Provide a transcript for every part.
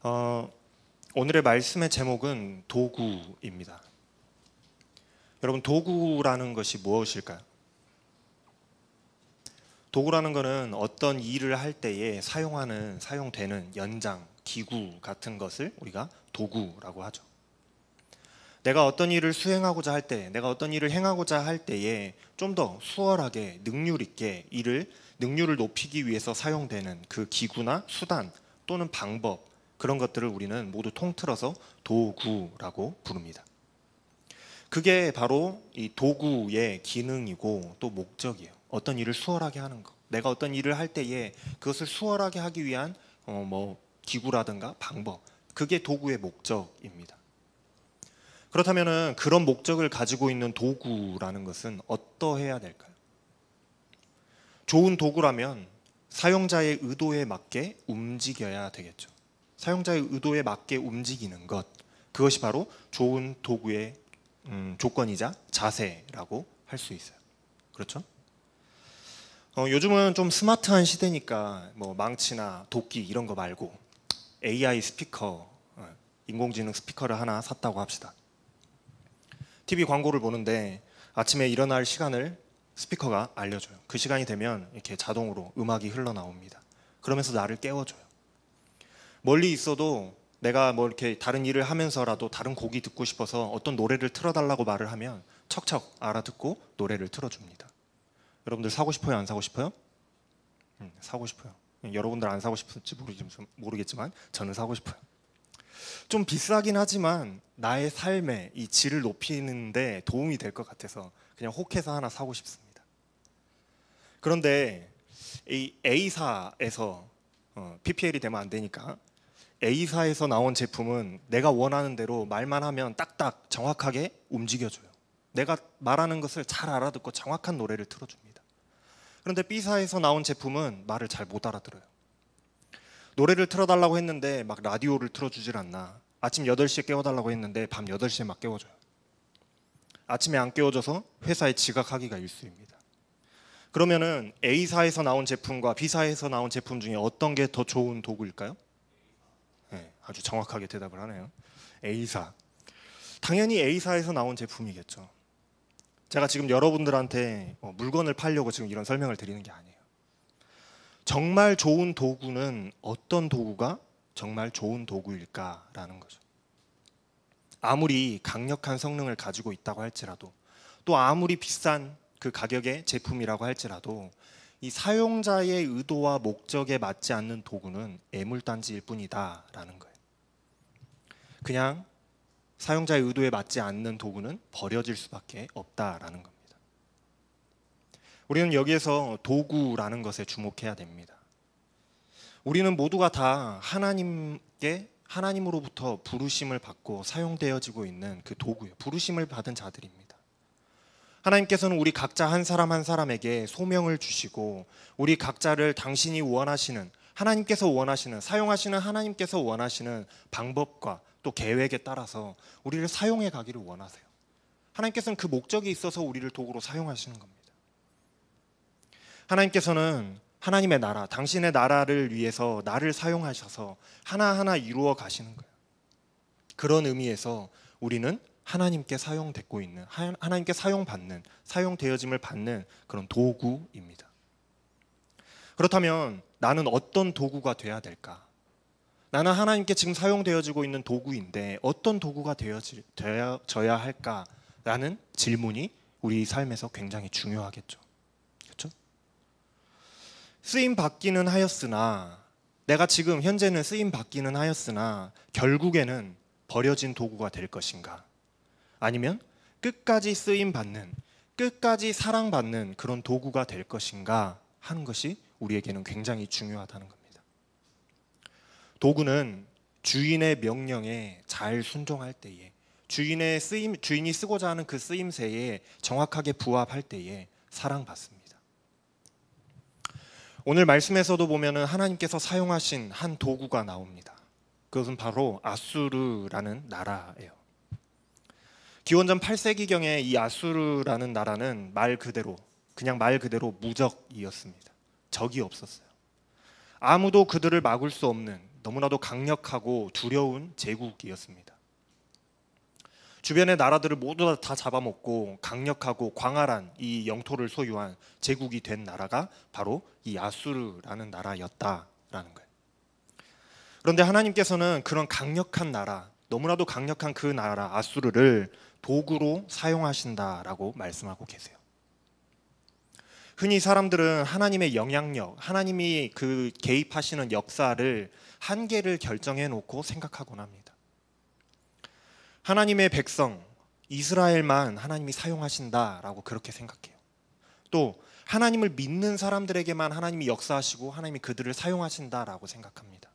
어, 오늘의 말씀의 제목은 도구입니다. 여러분, 도구라는 것이 무엇일까요? 도구라는 것은 어떤 일을 할 때에 사용되는 연장, 기구 같은 것을 우리가 도구라고 하죠. 내가 어떤 일을 수행하고자 할 때, 내가 어떤 일을 행하고자 할 때에 좀 더 수월하게 능률 있게 능률을 높이기 위해서 사용되는 그 기구나 수단 또는 방법, 그런 것들을 우리는 모두 통틀어서 도구라고 부릅니다. 그게 바로 이 도구의 기능이고 또 목적이에요. 어떤 일을 수월하게 하는 것. 내가 어떤 일을 할 때에 그것을 수월하게 하기 위한 기구라든가 방법. 그게 도구의 목적입니다. 그렇다면 그런 목적을 가지고 있는 도구라는 것은 어떠해야 될까요? 좋은 도구라면 사용자의 의도에 맞게 움직여야 되겠죠. 사용자의 의도에 맞게 움직이는 것, 그것이 바로 좋은 도구의 조건이자 자세라고 할 수 있어요. 그렇죠? 요즘은 좀 스마트한 시대니까 망치나 도끼 이런 거 말고 AI 스피커, 인공지능 스피커를 하나 샀다고 합시다. TV 광고를 보는데 아침에 일어날 시간을 스피커가 알려줘요. 그 시간이 되면 이렇게 자동으로 음악이 흘러나옵니다. 그러면서 나를 깨워줘요. 멀리 있어도 내가 이렇게 다른 일을 하면서라도 다른 곡이 듣고 싶어서 어떤 노래를 틀어달라고 말을 하면 척척 알아듣고 노래를 틀어줍니다. 여러분들 사고 싶어요? 안 사고 싶어요? 사고 싶어요. 여러분들 안 사고 싶을지 모르겠지만 저는 사고 싶어요. 좀 비싸긴 하지만 나의 삶의 이 질을 높이는 데 도움이 될 것 같아서 그냥 혹해서 하나 사고 싶습니다. 그런데 이 A사에서 PPL이 되면 안 되니까 A사에서 나온 제품은 내가 원하는 대로 말만 하면 딱딱 정확하게 움직여줘요. 내가 말하는 것을 잘 알아듣고 정확한 노래를 틀어줍니다. 그런데 B사에서 나온 제품은 말을 잘 못 알아들어요. 노래를 틀어달라고 했는데 막 라디오를 틀어주질 않나. 아침 8시에 깨워달라고 했는데 밤 8시에 막 깨워줘요. 아침에 안 깨워줘서 회사에 지각하기가 일쑤입니다. 그러면은 A사에서 나온 제품과 B사에서 나온 제품 중에 어떤 게 더 좋은 도구일까요? 네, 아주 정확하게 대답을 하네요. A사. 당연히 A사에서 나온 제품이겠죠. 제가 지금 여러분들한테 물건을 팔려고 지금 이런 설명을 드리는 게 아니에요. 정말 좋은 도구는 어떤 도구가 정말 좋은 도구일까라는 거죠. 아무리 강력한 성능을 가지고 있다고 할지라도 또 아무리 비싼 그 가격의 제품이라고 할지라도 이 사용자의 의도와 목적에 맞지 않는 도구는 애물단지일 뿐이다라는 거예요. 그냥 사용자의 의도에 맞지 않는 도구는 버려질 수밖에 없다라는 겁니다. 우리는 여기에서 도구라는 것에 주목해야 됩니다. 우리는 모두가 다 하나님으로부터 부르심을 받고 사용되어지고 있는 그 도구예요. 부르심을 받은 자들입니다. 하나님께서는 우리 각자 한 사람 한 사람에게 소명을 주시고 우리 각자를 당신이 원하시는, 하나님께서 원하시는, 사용하시는 하나님께서 원하시는 방법과 또 계획에 따라서 우리를 사용해 가기를 원하세요. 하나님께서는 그 목적이 있어서 우리를 도구로 사용하시는 겁니다. 하나님께서는 하나님의 나라, 당신의 나라를 위해서 나를 사용하셔서 하나하나 이루어 가시는 거예요. 그런 의미에서 우리는 하나님께 사용되고 있는, 하나님께 사용받는, 사용되어짐을 받는 그런 도구입니다. 그렇다면 나는 어떤 도구가 돼야 될까? 나는 하나님께 지금 사용되어지고 있는 도구인데 어떤 도구가 되어져야 할까라는 질문이 우리 삶에서 굉장히 중요하겠죠. 그렇죠? 쓰임 받기는 하였으나, 내가 지금 현재는 쓰임 받기는 하였으나 결국에는 버려진 도구가 될 것인가? 아니면 끝까지 쓰임 받는, 끝까지 사랑받는 그런 도구가 될 것인가 하는 것이 우리에게는 굉장히 중요하다는 겁니다. 도구는 주인의 명령에 잘 순종할 때에, 주인이 쓰고자 하는 그 쓰임새에 정확하게 부합할 때에 사랑받습니다. 오늘 말씀에서도 보면은 하나님께서 사용하신 한 도구가 나옵니다. 그것은 바로 아수르라는 나라예요. 기원전 8세기경에 이 아수르라는 나라는 그냥 말 그대로 무적이었습니다. 적이 없었어요. 아무도 그들을 막을 수 없는 너무나도 강력하고 두려운 제국이었습니다. 주변의 나라들을 모두 다 잡아먹고 강력하고 광활한 이 영토를 소유한 제국이 된 나라가 바로 이 아수르라는 나라였다라는 거예요. 그런데 하나님께서는 그런 강력한 나라, 너무나도 강력한 그 나라 아수르를 도구로 사용하신다라고 말씀하고 계세요. 흔히 사람들은 하나님의 영향력, 하나님이 그 개입하시는 역사를 한계를 결정해 놓고 생각하곤 합니다. 하나님의 백성, 이스라엘만 하나님이 사용하신다라고 그렇게 생각해요. 또 하나님을 믿는 사람들에게만 하나님이 역사하시고 하나님이 그들을 사용하신다라고 생각합니다.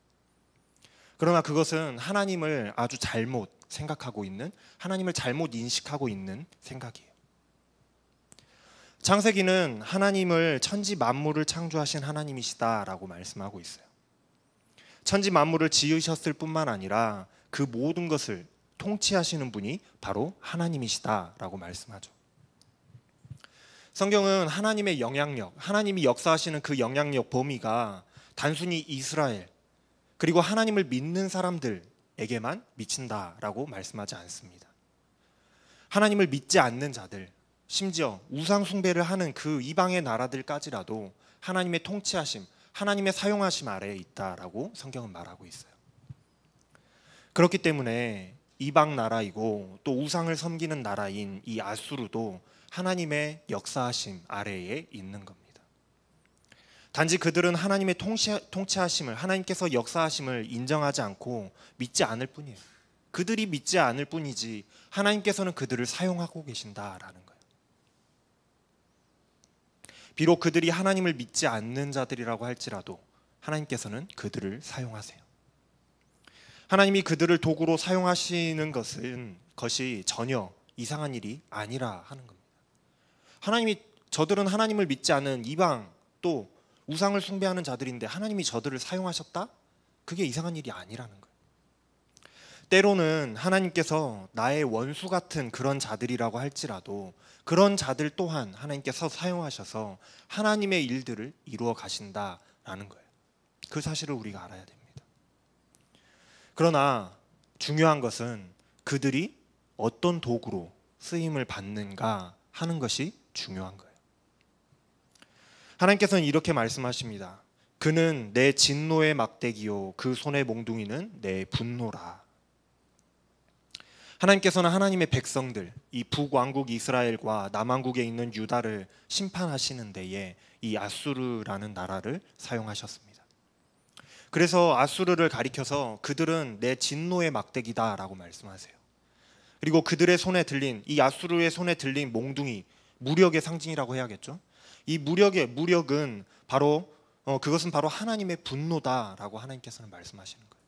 그러나 그것은 하나님을 아주 잘못 생각하고 있는, 하나님을 잘못 인식하고 있는 생각이에요. 창세기는 하나님을 천지 만물을 창조하신 하나님이시다라고 말씀하고 있어요. 천지 만물을 지으셨을 뿐만 아니라 그 모든 것을 통치하시는 분이 바로 하나님이시다라고 말씀하죠. 성경은 하나님의 영향력, 하나님이 역사하시는 그 영향력 범위가 단순히 이스라엘, 그리고 하나님을 믿는 사람들에게만 미친다라고 말씀하지 않습니다. 하나님을 믿지 않는 자들, 심지어 우상 숭배를 하는 그 이방의 나라들까지라도 하나님의 통치하심, 하나님의 사용하심 아래에 있다라고 성경은 말하고 있어요. 그렇기 때문에 이방 나라이고 또 우상을 섬기는 나라인 이 아수르도 하나님의 역사하심 아래에 있는 겁니다. 단지 그들은 하나님의 통치하심을, 하나님께서 역사하심을 인정하지 않고 믿지 않을 뿐이에요. 그들이 믿지 않을 뿐이지 하나님께서는 그들을 사용하고 계신다라는 거예요. 비록 그들이 하나님을 믿지 않는 자들이라고 할지라도 하나님께서는 그들을 사용하세요. 하나님이 그들을 도구로 사용하시는 것이 전혀 이상한 일이 아니라 하는 겁니다. 저들은 하나님을 믿지 않은 이방 또 우상을 숭배하는 자들인데 하나님이 저들을 사용하셨다? 그게 이상한 일이 아니라는 거예요. 때로는 하나님께서 나의 원수 같은 그런 자들이라고 할지라도 그런 자들 또한 하나님께서 사용하셔서 하나님의 일들을 이루어 가신다라는 거예요. 그 사실을 우리가 알아야 됩니다. 그러나 중요한 것은 그들이 어떤 도구로 쓰임을 받는가 하는 것이 중요한 거예요. 하나님께서는 이렇게 말씀하십니다. 그는 내 진노의 막대기요 그 손의 몽둥이는 내 분노라. 하나님께서는 하나님의 백성들, 이 북왕국 이스라엘과 남왕국에 있는 유다를 심판하시는 데에 이 아수르라는 나라를 사용하셨습니다. 그래서 아수르를 가리켜서 그들은 내 진노의 막대기다라고 말씀하세요. 그리고 그들의 손에 들린, 이 아수르의 손에 들린 몽둥이, 무력의 상징이라고 해야겠죠. 이 무력은 바로 그것은 바로 하나님의 분노다라고 하나님께서는 말씀하시는 거예요.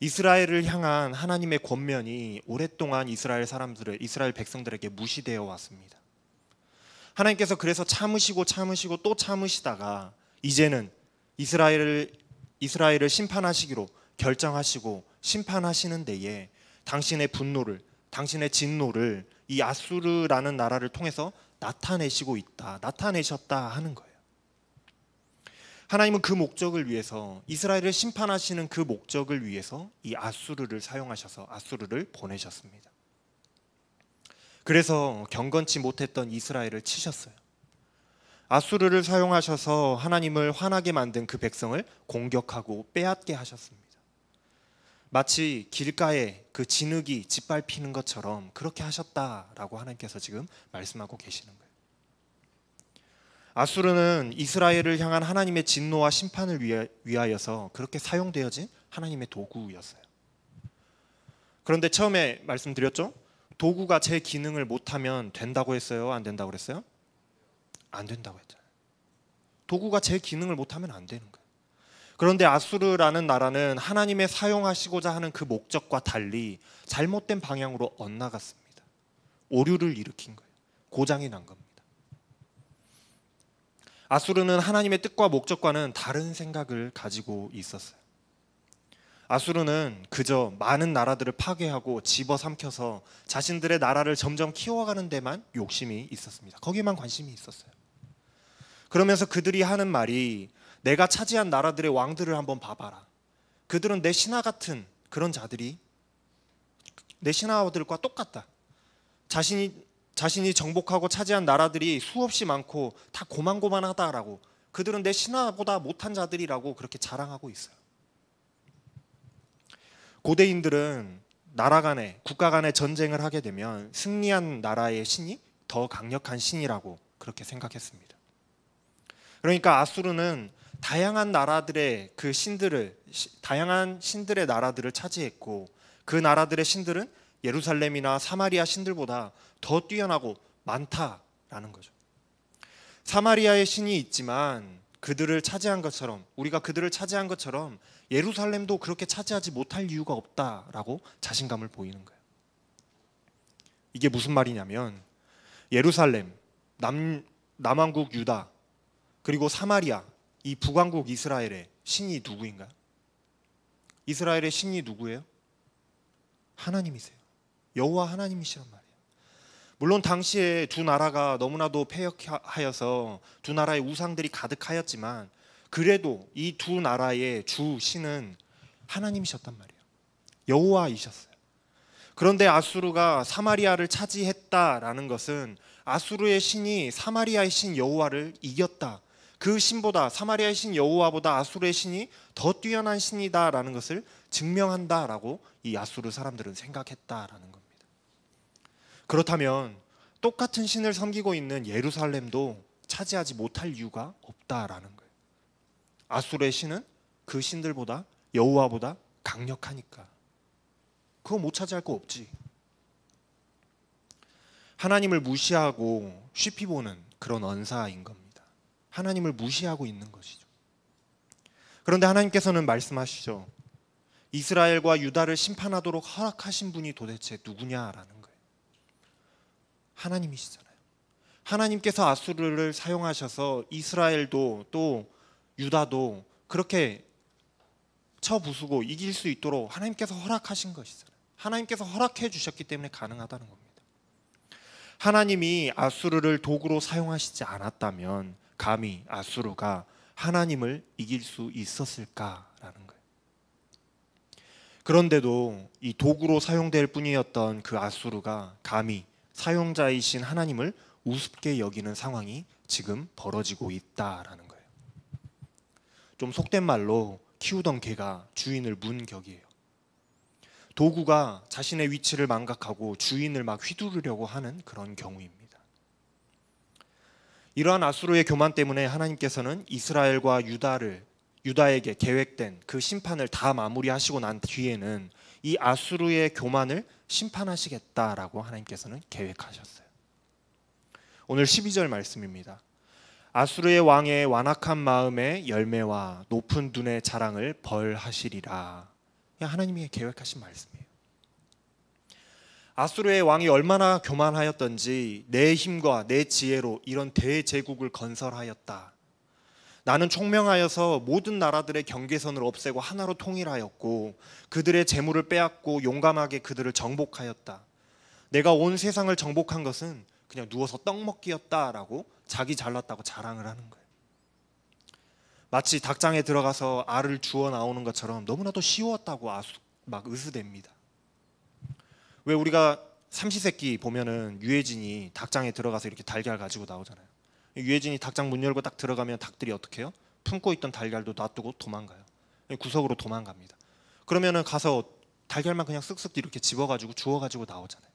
이스라엘을 향한 하나님의 권면이 오랫동안 이스라엘 백성들에게 무시되어 왔습니다. 하나님께서 그래서 참으시고 또 참으시다가 이제는 이스라엘을 심판하시기로 결정하시고 심판하시는 데에 당신의 분노를, 당신의 진노를 이 아수르라는 나라를 통해서 나타내셨다 하는 거예요. 하나님은 그 목적을 위해서, 이스라엘을 심판하시는 그 목적을 위해서 이 아수르를 사용하셔서 아수르를 보내셨습니다. 그래서 경건치 못했던 이스라엘을 치셨어요. 아수르를 사용하셔서 하나님을 화나게 만든 그 백성을 공격하고 빼앗게 하셨습니다. 마치 길가에 그 진흙이 짓밟히는 것처럼 그렇게 하셨다라고 하나님께서 지금 말씀하고 계시는 거예요. 아수르는 이스라엘을 향한 하나님의 진노와 심판을 위하여서 그렇게 사용되어진 하나님의 도구였어요. 그런데 처음에 말씀드렸죠? 도구가 제 기능을 못하면 된다고 했어요? 안 된다고 그랬어요? 안 된다고 했잖아요. 도구가 제 기능을 못하면 안 되는 거예요. 그런데 아수르라는 나라는 하나님의 사용하시고자 하는 그 목적과 달리 잘못된 방향으로 엇나갔습니다. 오류를 일으킨 거예요. 고장이 난 겁니다. 아수르는 하나님의 뜻과 목적과는 다른 생각을 가지고 있었어요. 아수르는 그저 많은 나라들을 파괴하고 집어삼켜서 자신들의 나라를 점점 키워가는 데만 욕심이 있었습니다. 거기에만 관심이 있었어요. 그러면서 그들이 하는 말이 내가 차지한 나라들의 왕들을 한번 봐봐라. 그들은 내 신하 같은 그런 자들이 내 신하들과 똑같다. 자신이 정복하고 차지한 나라들이 수없이 많고 다 고만고만하다라고, 그들은 내 신하보다 못한 자들이라고 그렇게 자랑하고 있어요. 고대인들은 나라 간에, 국가 간에 전쟁을 하게 되면 승리한 나라의 신이 더 강력한 신이라고 그렇게 생각했습니다. 그러니까 아수르는 다양한 나라들의 그 신들을, 다양한 신들의 나라들을 차지했고, 그 나라들의 신들은 예루살렘이나 사마리아 신들보다 더 뛰어나고 많다라는 거죠. 사마리아의 신이 있지만 그들을 차지한 것처럼, 우리가 그들을 차지한 것처럼 예루살렘도 그렇게 차지하지 못할 이유가 없다라고 자신감을 보이는 거예요. 이게 무슨 말이냐면, 예루살렘, 남왕국 유다, 그리고 사마리아, 이 북왕국 이스라엘의 신이 누구인가요? 이스라엘의 신이 누구예요? 하나님이세요. 여호와 하나님이시란 말이에요. 물론 당시에 두 나라가 너무나도 패역하여서 두 나라의 우상들이 가득하였지만, 그래도 이 두 나라의 주 신은 하나님이셨단 말이에요. 여호와이셨어요. 그런데 아수르가 사마리아를 차지했다라는 것은 아수르의 신이 사마리아의 신 여호와를 이겼다, 그 신보다, 사마리아의 신 여호와보다 아수르의 신이 더 뛰어난 신이다라는 것을 증명한다라고 이 아수르 사람들은 생각했다라는 겁니다. 그렇다면 똑같은 신을 섬기고 있는 예루살렘도 차지하지 못할 이유가 없다라는 거예요. 아수르의 신은 그 신들보다, 여호와보다 강력하니까. 그거 못 차지할 거 없지. 하나님을 무시하고 쉬피 보는 그런 언사인 겁니다. 하나님을 무시하고 있는 것이죠. 그런데 하나님께서는 말씀하시죠. 이스라엘과 유다를 심판하도록 허락하신 분이 도대체 누구냐라는 거예요. 하나님이시잖아요. 하나님께서 아수르를 사용하셔서 이스라엘도 또 유다도 그렇게 쳐부수고 이길 수 있도록 하나님께서 허락하신 것이잖아요. 하나님께서 허락해 주셨기 때문에 가능하다는 겁니다. 하나님이 아수르를 도구로 사용하시지 않았다면 감히 아수르가 하나님을 이길 수 있었을까라는 거예요. 그런데도 이 도구로 사용될 뿐이었던 그 아수르가 감히 사용자이신 하나님을 우습게 여기는 상황이 지금 벌어지고 있다라는 거예요. 좀 속된 말로 키우던 개가 주인을 문 격이에요. 도구가 자신의 위치를 망각하고 주인을 막 휘두르려고 하는 그런 경우입니다. 이러한 아수르의 교만 때문에 하나님께서는 이스라엘과 유다에게 계획된 그 심판을 다 마무리하시고 난 뒤에는 이 아수르의 교만을 심판하시겠다라고 하나님께서는 계획하셨어요. 오늘 12절 말씀입니다. 아수르의 왕의 완악한 마음의 열매와 높은 눈의 자랑을 벌하시리라. 하나님이 계획하신 말씀이에요. 아수르의 왕이 얼마나 교만하였던지 내 힘과 내 지혜로 이런 대제국을 건설하였다. 나는 총명하여서 모든 나라들의 경계선을 없애고 하나로 통일하였고 그들의 재물을 빼앗고 용감하게 그들을 정복하였다. 내가 온 세상을 정복한 것은 그냥 누워서 떡 먹기였다라고 자기 잘났다고 자랑을 하는 거예요. 마치 닭장에 들어가서 알을 주워 나오는 것처럼 너무나도 쉬웠다고 막 으스댑니다. 왜 우리가 삼시세끼 보면은 유해진이 닭장에 들어가서 이렇게 달걀 가지고 나오잖아요. 유해진이 닭장 문 열고 딱 들어가면 닭들이 어떻게 해요? 품고 있던 달걀도 놔두고 도망가요. 구석으로 도망갑니다. 그러면은 가서 달걀만 그냥 쓱쓱 이렇게 집어가지고 주워가지고 나오잖아요.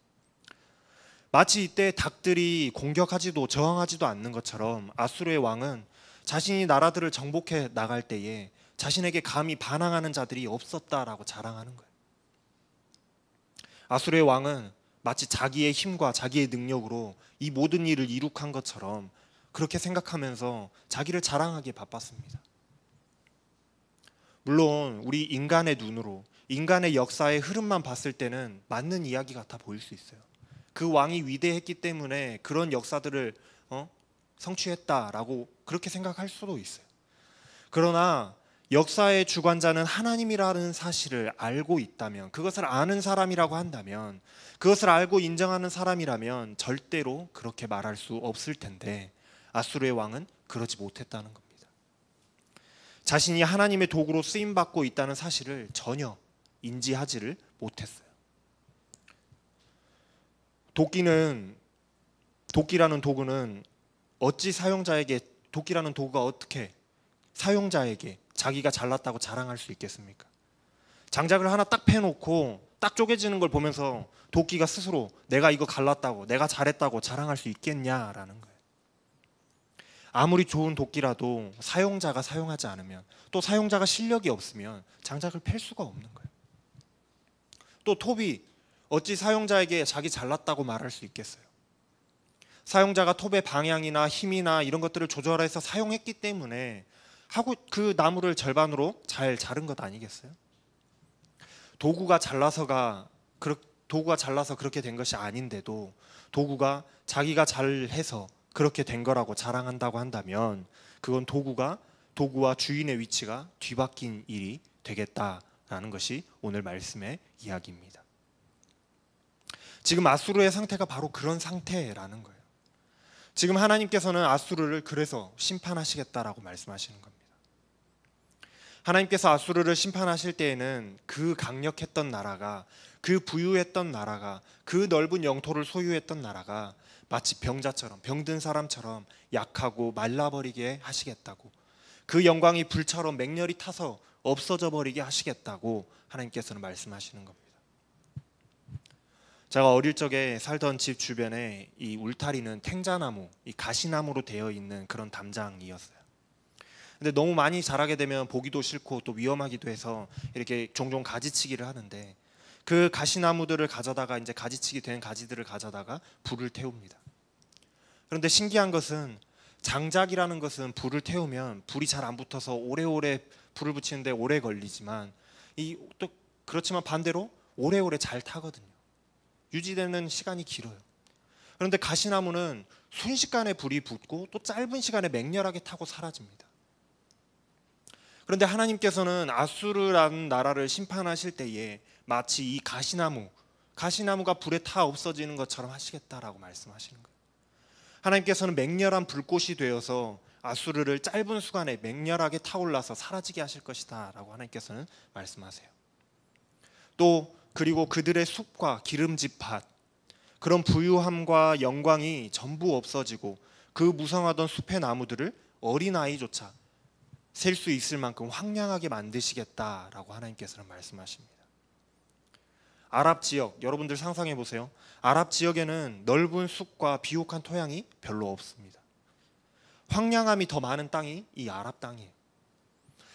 마치 이때 닭들이 공격하지도 저항하지도 않는 것처럼 아수르의 왕은 자신이 나라들을 정복해 나갈 때에 자신에게 감히 반항하는 자들이 없었다라고 자랑하는 거예요. 아수르의 왕은 마치 자기의 힘과 자기의 능력으로 이 모든 일을 이룩한 것처럼 그렇게 생각하면서 자기를 자랑하기에 바빴습니다. 물론 우리 인간의 눈으로 인간의 역사의 흐름만 봤을 때는 맞는 이야기 같아 보일 수 있어요. 그 왕이 위대했기 때문에 그런 역사들을 성취했다라고 그렇게 생각할 수도 있어요. 그러나 역사의 주관자는 하나님이라는 사실을 알고 있다면, 그것을 아는 사람이라고 한다면, 그것을 알고 인정하는 사람이라면 절대로 그렇게 말할 수 없을 텐데 아수르의 왕은 그러지 못했다는 겁니다. 자신이 하나님의 도구로 쓰임받고 있다는 사실을 전혀 인지하지를 못했어요. 도끼라는 도구는 어찌 도끼라는 도구가 어떻게 사용자에게 자기가 잘났다고 자랑할 수 있겠습니까? 장작을 하나 딱 패놓고 딱 쪼개지는 걸 보면서 도끼가 스스로 내가 이거 갈랐다고, 내가 잘했다고 자랑할 수 있겠냐라는 거예요. 아무리 좋은 도끼라도 사용자가 사용하지 않으면, 또 사용자가 실력이 없으면 장작을 팰 수가 없는 거예요. 또 톱이 어찌 사용자에게 자기 잘났다고 말할 수 있겠어요? 사용자가 톱의 방향이나 힘이나 이런 것들을 조절해서 사용했기 때문에 하고 그 나무를 절반으로 잘 자른 것 아니겠어요? 도구가 잘라서 그렇게 된 것이 아닌데도 도구가 자기가 잘해서 그렇게 된 거라고 자랑한다고 한다면 그건 도구와 주인의 위치가 뒤바뀐 일이 되겠다라는 것이 오늘 말씀의 이야기입니다. 지금 아수르의 상태가 바로 그런 상태라는 거예요. 지금 하나님께서는 아수르를 그래서 심판하시겠다라고 말씀하시는 겁니다. 하나님께서 아수르를 심판하실 때에는 그 강력했던 나라가, 그 부유했던 나라가, 그 넓은 영토를 소유했던 나라가 마치 병자처럼, 병든 사람처럼 약하고 말라버리게 하시겠다고, 그 영광이 불처럼 맹렬히 타서 없어져 버리게 하시겠다고 하나님께서는 말씀하시는 겁니다. 제가 어릴 적에 살던 집 주변에 이 울타리는 탱자나무, 이 가시나무로 되어 있는 그런 담장이었어요. 근데 너무 많이 자라게 되면 보기도 싫고 또 위험하기도 해서 이렇게 종종 가지치기를 하는데, 그 가시나무들을 가져다가 이제 가지치기 된 가지들을 가져다가 불을 태웁니다. 그런데 신기한 것은 장작이라는 것은 불을 태우면 불이 잘 안 붙어서 오래오래 불을 붙이는데 오래 걸리지만 또 그렇지만 반대로 오래오래 잘 타거든요. 유지되는 시간이 길어요. 그런데 가시나무는 순식간에 불이 붙고 또 짧은 시간에 맹렬하게 타고 사라집니다. 그런데 하나님께서는 아수르라는 나라를 심판하실 때에 마치 이 가시나무가 불에 타 없어지는 것처럼 하시겠다라고 말씀하시는 거예요. 하나님께서는 맹렬한 불꽃이 되어서 아수르를 짧은 시간에 맹렬하게 타올라서 사라지게 하실 것이다 라고 하나님께서는 말씀하세요. 또 그리고 그들의 숲과 기름진 밭, 그런 부유함과 영광이 전부 없어지고 그 무성하던 숲의 나무들을 어린아이조차 셀 수 있을 만큼 황량하게 만드시겠다라고 하나님께서는 말씀하십니다. 아랍 지역, 여러분들 상상해 보세요. 아랍 지역에는 넓은 숲과 비옥한 토양이 별로 없습니다. 황량함이 더 많은 땅이 이 아랍 땅이에요.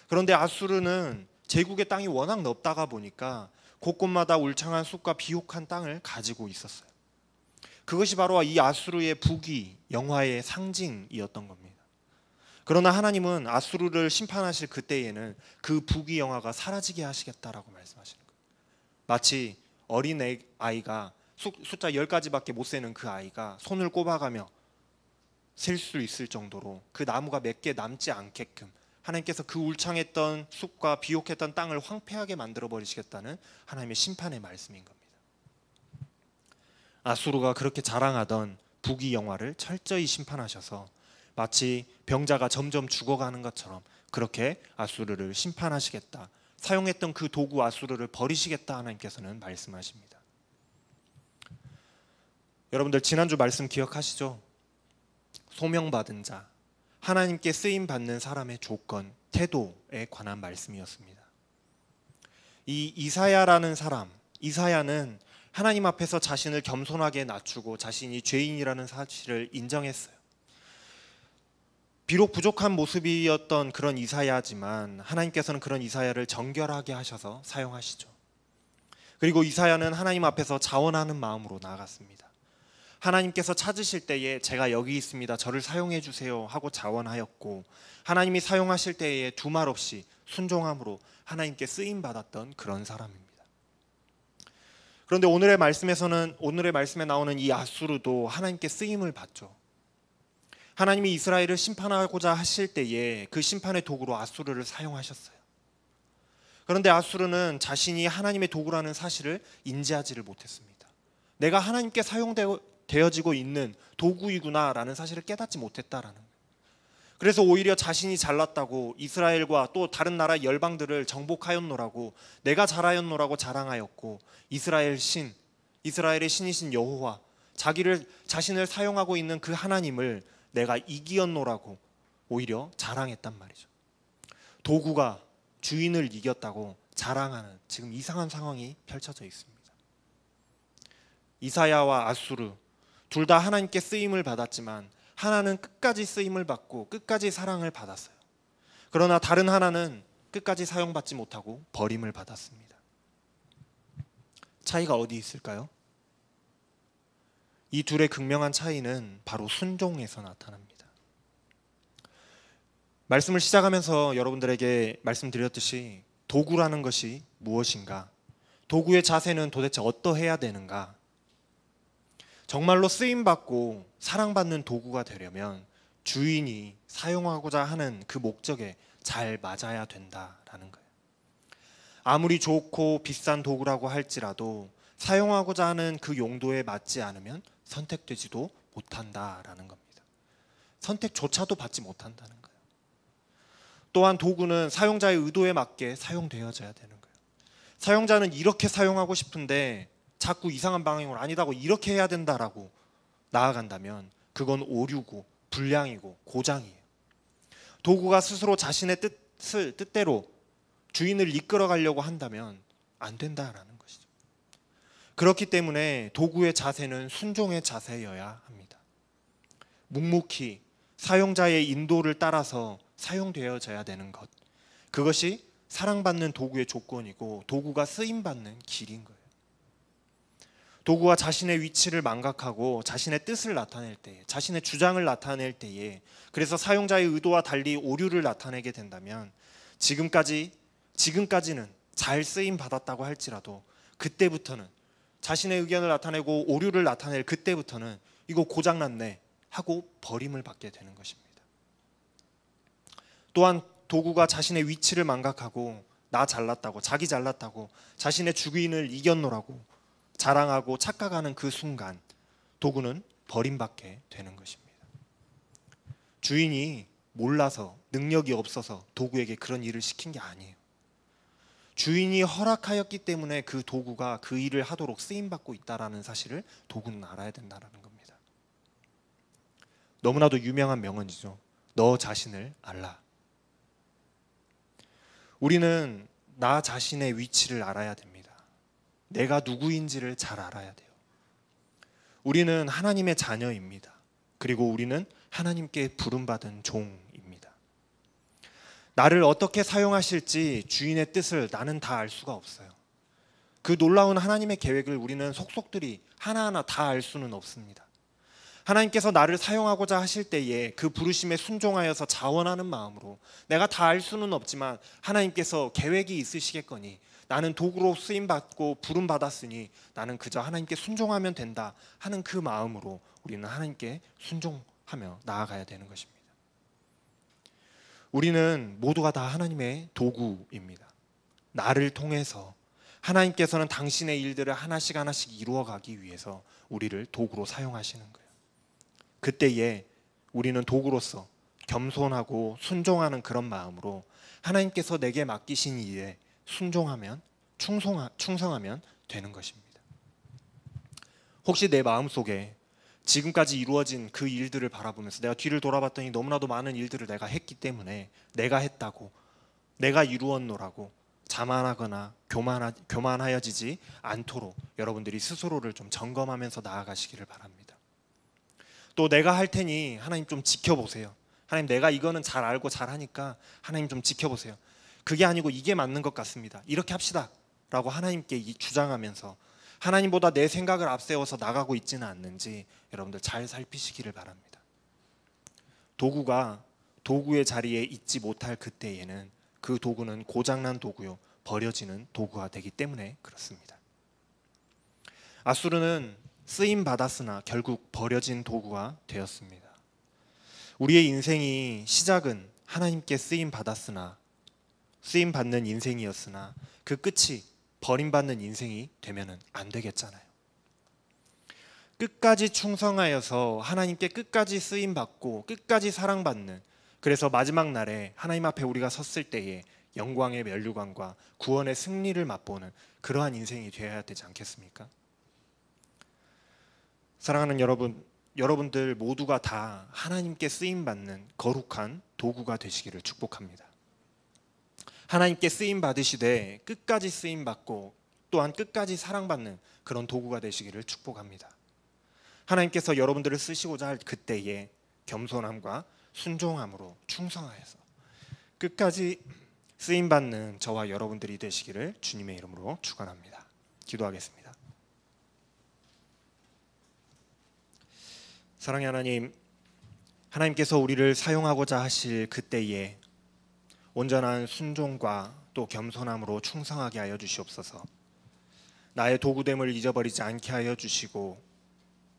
그런데 아수르는 제국의 땅이 워낙 넓다가 보니까 곳곳마다 울창한 숲과 비옥한 땅을 가지고 있었어요. 그것이 바로 이 아수르의 부귀, 영화의 상징이었던 겁니다. 그러나 하나님은 아수르를 심판하실 그때에는 그 부귀 영화가 사라지게 하시겠다라고 말씀하시는 거예요. 마치 어린 아이가 숫자 10가지밖에 못 세는 그 아이가 손을 꼽아가며 셀 수 있을 정도로 그 나무가 몇 개 남지 않게끔 하나님께서 그 울창했던 숲과 비옥했던 땅을 황폐하게 만들어 버리시겠다는 하나님의 심판의 말씀인 겁니다. 아수르가 그렇게 자랑하던 부귀 영화를 철저히 심판하셔서 마치 병자가 점점 죽어가는 것처럼 그렇게 아수르를 심판하시겠다, 사용했던 그 도구 아수르를 버리시겠다 하나님께서는 말씀하십니다. 여러분들 지난주 말씀 기억하시죠? 소명받은 자, 하나님께 쓰임받는 사람의 조건, 태도에 관한 말씀이었습니다. 이 이사야라는 사람, 이사야는 하나님 앞에서 자신을 겸손하게 낮추고 자신이 죄인이라는 사실을 인정했어요. 비록 부족한 모습이었던 그런 이사야지만 하나님께서는 그런 이사야를 정결하게 하셔서 사용하시죠. 그리고 이사야는 하나님 앞에서 자원하는 마음으로 나아갔습니다. 하나님께서 찾으실 때에 제가 여기 있습니다, 저를 사용해 주세요 하고 자원하였고, 하나님이 사용하실 때에 두말 없이 순종함으로 하나님께 쓰임받았던 그런 사람입니다. 그런데 오늘의 말씀에 나오는 이 아수르도 하나님께 쓰임을 받죠. 하나님이 이스라엘을 심판하고자 하실 때에 그 심판의 도구로 아수르를 사용하셨어요. 그런데 아수르는 자신이 하나님의 도구라는 사실을 인지하지를 못했습니다. 내가 하나님께 사용되어지고 있는 도구이구나라는 사실을 깨닫지 못했다라는 거예요. 그래서 오히려 자신이 잘났다고 이스라엘과 또 다른 나라 열방들을 정복하였노라고, 내가 잘하였노라고 자랑하였고, 이스라엘의 신이신 여호와, 자신을 사용하고 있는 그 하나님을 내가 이기었노라고 오히려 자랑했단 말이죠. 도구가 주인을 이겼다고 자랑하는 지금 이상한 상황이 펼쳐져 있습니다. 이사야와 아수르 둘 다 하나님께 쓰임을 받았지만 하나는 끝까지 쓰임을 받고 끝까지 사랑을 받았어요. 그러나 다른 하나는 끝까지 사용받지 못하고 버림을 받았습니다. 차이가 어디 있을까요? 이 둘의 극명한 차이는 바로 순종에서 나타납니다. 말씀을 시작하면서 여러분들에게 말씀드렸듯이 도구라는 것이 무엇인가? 도구의 자세는 도대체 어떠해야 되는가? 정말로 쓰임받고 사랑받는 도구가 되려면 주인이 사용하고자 하는 그 목적에 잘 맞아야 된다라는 거예요. 아무리 좋고 비싼 도구라고 할지라도 사용하고자 하는 그 용도에 맞지 않으면 선택되지도 못한다라는 겁니다. 선택조차도 받지 못한다는 거예요. 또한 도구는 사용자의 의도에 맞게 사용되어져야 되는 거예요. 사용자는 이렇게 사용하고 싶은데 자꾸 이상한 방향으로 아니다고 이렇게 해야 된다라고 나아간다면 그건 오류고 불량이고 고장이에요. 도구가 스스로 자신의 뜻대로 주인을 이끌어 가려고 한다면 안 된다라는 것이죠. 그렇기 때문에 도구의 자세는 순종의 자세여야 합니다. 묵묵히 사용자의 인도를 따라서 사용되어져야 되는 것, 그것이 사랑받는 도구의 조건이고 도구가 쓰임받는 길인 거예요. 도구가 자신의 위치를 망각하고 자신의 뜻을 나타낼 때에, 자신의 주장을 나타낼 때에, 그래서 사용자의 의도와 달리 오류를 나타내게 된다면 지금까지는 잘 쓰임 받았다고 할지라도 그때부터는 자신의 의견을 나타내고 오류를 나타낼 그때부터는 이거 고장났네 하고 버림을 받게 되는 것입니다. 또한 도구가 자신의 위치를 망각하고 나 잘났다고, 자기 잘났다고, 자신의 주인을 이겼노라고 자랑하고 착각하는 그 순간 도구는 버림받게 되는 것입니다. 주인이 몰라서, 능력이 없어서 도구에게 그런 일을 시킨 게 아니에요. 주인이 허락하였기 때문에 그 도구가 그 일을 하도록 쓰임받고 있다는 사실을 도구는 알아야 된다는 겁니다. 너무나도 유명한 명언이죠. 너 자신을 알라. 우리는 나 자신의 위치를 알아야 됩니다. 내가 누구인지를 잘 알아야 돼요. 우리는 하나님의 자녀입니다. 그리고 우리는 하나님께 부름받은 종입니다. 나를 어떻게 사용하실지 주인의 뜻을 나는 다 알 수가 없어요. 그 놀라운 하나님의 계획을 우리는 속속들이 하나하나 다 알 수는 없습니다. 하나님께서 나를 사용하고자 하실 때에 그 부르심에 순종하여서 자원하는 마음으로 내가 다 알 수는 없지만 하나님께서 계획이 있으시겠거니 나는 도구로 쓰임받고 부름받았으니 나는 그저 하나님께 순종하면 된다 하는 그 마음으로 우리는 하나님께 순종하며 나아가야 되는 것입니다. 우리는 모두가 다 하나님의 도구입니다. 나를 통해서 하나님께서는 당신의 일들을 하나씩 하나씩 이루어가기 위해서 우리를 도구로 사용하시는 거예요. 그때에 우리는 도구로서 겸손하고 순종하는 그런 마음으로 하나님께서 내게 맡기신 일에 순종하면 충성하면 되는 것입니다. 혹시 내 마음속에 지금까지 이루어진 그 일들을 바라보면서 내가 뒤를 돌아봤더니 너무나도 많은 일들을 내가 했기 때문에 내가 했다고, 내가 이루었노라고 자만하거나 교만하여지지 않도록 여러분들이 스스로를 좀 점검하면서 나아가시기를 바랍니다. 또 내가 할 테니 하나님 좀 지켜보세요. 하나님 내가 이거는 잘 알고 잘하니까 하나님 좀 지켜보세요. 그게 아니고 이게 맞는 것 같습니다. 이렇게 합시다 라고 하나님께 주장하면서 하나님보다 내 생각을 앞세워서 나가고 있지는 않는지 여러분들 잘 살피시기를 바랍니다. 도구가 도구의 자리에 있지 못할 그때에는 그 도구는 고장난 도구요, 버려지는 도구가 되기 때문에 그렇습니다. 아수르는 쓰임 받았으나 결국 버려진 도구가 되었습니다. 우리의 인생이 시작은 하나님께 쓰임 받았으나 쓰임 받는 인생이었으나 그 끝이 버림받는 인생이 되면은 안 되겠잖아요. 끝까지 충성하여서 하나님께 끝까지 쓰임 받고 끝까지 사랑받는 그래서 마지막 날에 하나님 앞에 우리가 섰을 때에 영광의 면류관과 구원의 승리를 맛보는 그러한 인생이 되어야 되지 않겠습니까? 사랑하는 여러분, 여러분들 모두가 다 하나님께 쓰임받는 거룩한 도구가 되시기를 축복합니다. 하나님께 쓰임받으시되 끝까지 쓰임받고 또한 끝까지 사랑받는 그런 도구가 되시기를 축복합니다. 하나님께서 여러분들을 쓰시고자 할 그때에 겸손함과 순종함으로 충성하여서 끝까지 쓰임받는 저와 여러분들이 되시기를 주님의 이름으로 축원합니다. 기도하겠습니다. 사랑의 하나님, 하나님께서 우리를 사용하고자 하실 그때에 온전한 순종과 또 겸손함으로 충성하게 하여 주시옵소서. 나의 도구됨을 잊어버리지 않게 하여 주시고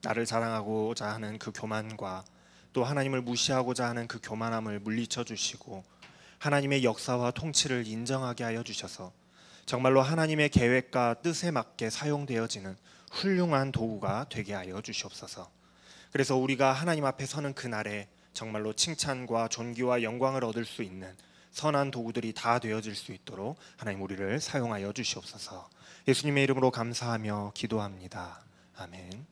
나를 자랑하고자 하는 그 교만과 또 하나님을 무시하고자 하는 그 교만함을 물리쳐 주시고 하나님의 역사와 통치를 인정하게 하여 주셔서 정말로 하나님의 계획과 뜻에 맞게 사용되어지는 훌륭한 도구가 되게 하여 주시옵소서. 그래서 우리가 하나님 앞에 서는 그날에 정말로 칭찬과 존귀와 영광을 얻을 수 있는 선한 도구들이 다 되어질 수 있도록 하나님 우리를 사용하여 주시옵소서. 예수님의 이름으로 감사하며 기도합니다. 아멘.